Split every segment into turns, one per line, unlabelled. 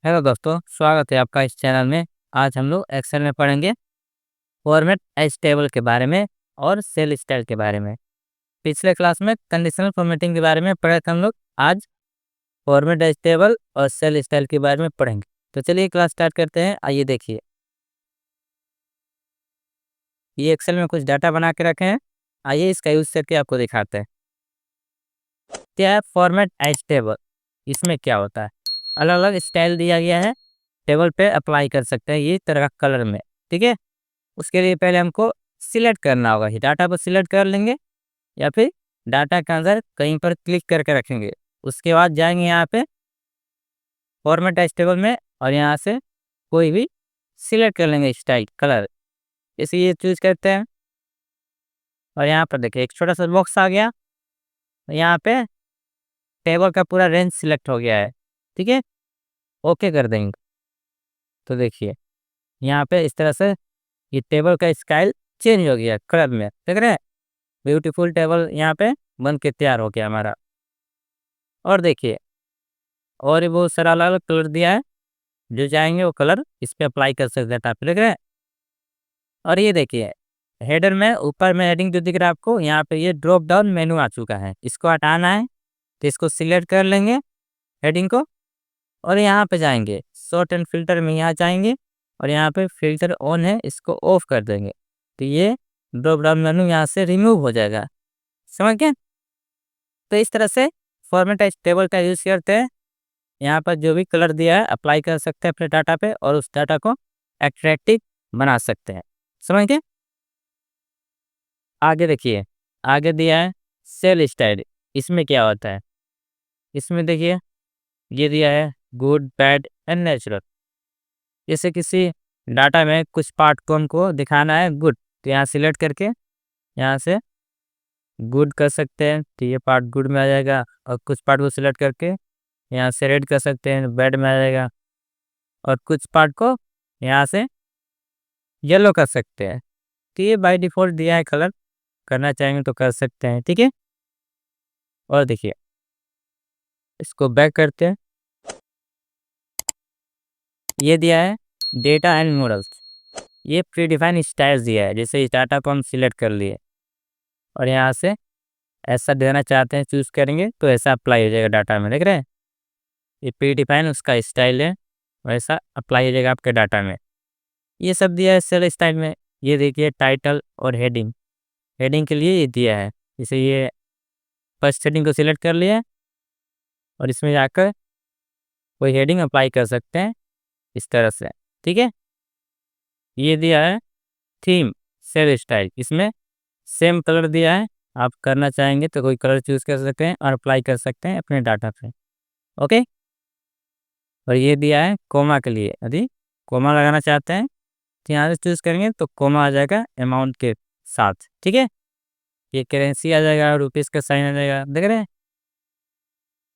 Hello दोस्तों, स्वागत है आपका इस चैनल में। आज हम लोग एक्सेल में पढ़ेंगे फॉर्मेट एच टेबल के बारे में और सेल स्टाइल के बारे में। पिछले क्लास में कंडीशनल फॉर्मेटिंग के बारे में पढ़े थे हम लोग। आज फॉर्मेट एच टेबल और सेल स्टाइल के बारे में पढ़ेंगे। तो चलिए क्लास स्टार्ट करते हैं। आइए देखिए, ये एक्सेल में कुछ डाटा बना के रखे हैं। आइए इसका यूज करके आपको दिखाते हैं। क्या है फॉर्मेट एच टेबल? इसमें क्या होता है, अलग अलग स्टाइल दिया गया है, टेबल पे अप्लाई कर सकते हैं ये तरह का कलर में। ठीक है, उसके लिए पहले हमको सिलेक्ट करना होगा। ये डाटा को सिलेक्ट कर लेंगे या फिर डाटा के अंदर कहीं पर क्लिक करके रखेंगे। उसके बाद जाएंगे यहाँ पे फॉर्मेट टेबल में और यहाँ से कोई भी सिलेक्ट कर लेंगे स्टाइल कलर। इसे ये चूज करते हैं और यहाँ पर देखिए एक छोटा सा बॉक्स आ गया। यहाँ पे टेबल का पूरा रेंज सिलेक्ट हो गया है। ठीक है, ओके कर देंगे। तो देखिए यहाँ पे इस तरह से ये टेबल का स्टाइल चेंज हो गया कलर में, देख रहे हैं। ब्यूटीफुल टेबल यहाँ पे बन के तैयार हो गया हमारा। और देखिए और भी बहुत सारा अलग अलग कलर दिया है, जो चाहेंगे वो कलर इस पे अप्लाई कर सकते हैं, आप देख रहे हैं। और ये देखिए हेडर में ऊपर में हेडिंग जो दिख रहा है आपको, यहाँ पे ये ड्रॉप डाउन मेनू आ चुका है। इसको हटाना है तो इसको सिलेक्ट कर लेंगे हेडिंग को और यहाँ पे जाएंगे शॉर्ट एंड फिल्टर में, यहाँ जाएंगे और यहाँ पे फिल्टर ऑन है, इसको ऑफ कर देंगे तो ये ड्रॉप डाउन मेनू यहाँ से रिमूव हो जाएगा। समझ गए? तो इस तरह से फॉर्मेट टेबल का यूज़ करते हैं। यहाँ पर जो भी कलर दिया है अप्लाई कर सकते हैं अपने डाटा पे और उस डाटा को अट्रैक्टिव बना सकते हैं। समझ गए? आगे देखिए, आगे दिया है सेल स्टाइल। इसमें क्या होता है, इसमें देखिए ये दिया है गुड बैड एंड नेचुरल। जैसे किसी डाटा में कुछ पार्ट को हमको दिखाना है गुड, तो यहाँ सिलेक्ट करके यहाँ से गुड कर सकते हैं तो ये पार्ट गुड में आ जाएगा। और कुछ पार्ट को सिलेक्ट करके यहाँ से रेड कर सकते हैं, बैड में आ जाएगा। और कुछ पार्ट को यहाँ से येलो कर सकते हैं तो ये बाय डिफ़ॉल्ट दिया है कलर, करना चाहेंगे तो कर सकते हैं। ठीक है, और देखिए इसको बैक करते हैं। ये दिया है डेटा एंड मॉडल्स। ये प्री डिफाइन स्टाइल्स दिया है, जैसे इस डाटा को हम सिलेक्ट कर लिए और यहाँ से ऐसा देना चाहते हैं चूज़ करेंगे तो ऐसा अप्लाई हो जाएगा डाटा में, देख रहे हैं। ये प्री डिफाइन उसका स्टाइल है, वैसा अप्लाई हो जाएगा आपके डाटा में। ये सब दिया है सेल स्टाइल में। ये देखिए टाइटल और हेडिंग, हेडिंग के लिए ये दिया है। जैसे ये फर्स्ट हेडिंग को सिलेक्ट कर लिया और इसमें जाकर कोई हेडिंग अप्लाई कर सकते हैं इस तरह से। ठीक है, ये दिया है थीम सेल स्टाइल। इसमें सेम कलर दिया है, आप करना चाहेंगे तो कोई कलर चूज़ कर सकते हैं और अप्लाई कर सकते हैं अपने डाटा पे। ओके, और ये दिया है कोमा के लिए, यदि कोमा लगाना चाहते हैं तो यहाँ से चूज़ करेंगे तो कोमा आ जाएगा अमाउंट के साथ। ठीक है, ये करेंसी आ जाएगा, रुपीज़ का साइन आ जाएगा, देख रहे हैं।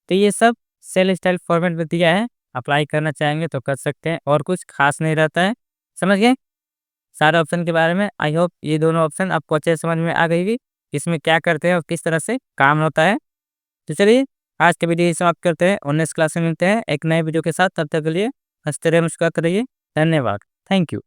तो ये सब सेल स्टाइल फॉर्मेट में दिया है, अप्लाई करना चाहेंगे तो कर सकते हैं और कुछ खास नहीं रहता है। समझ गए सारे ऑप्शन के बारे में? आई होप ये दोनों ऑप्शन आपको अच्छे समझ में आ गई होगी, इसमें क्या करते हैं और किस तरह से काम होता है। तो चलिए आज के वीडियो समाप्त करते हैं और नेक्स्ट क्लास में मिलते हैं एक नए वीडियो के साथ। तब तक के लिए हंसते रहिए, मुस्कुराते रहिए। धन्यवाद, थैंक यू।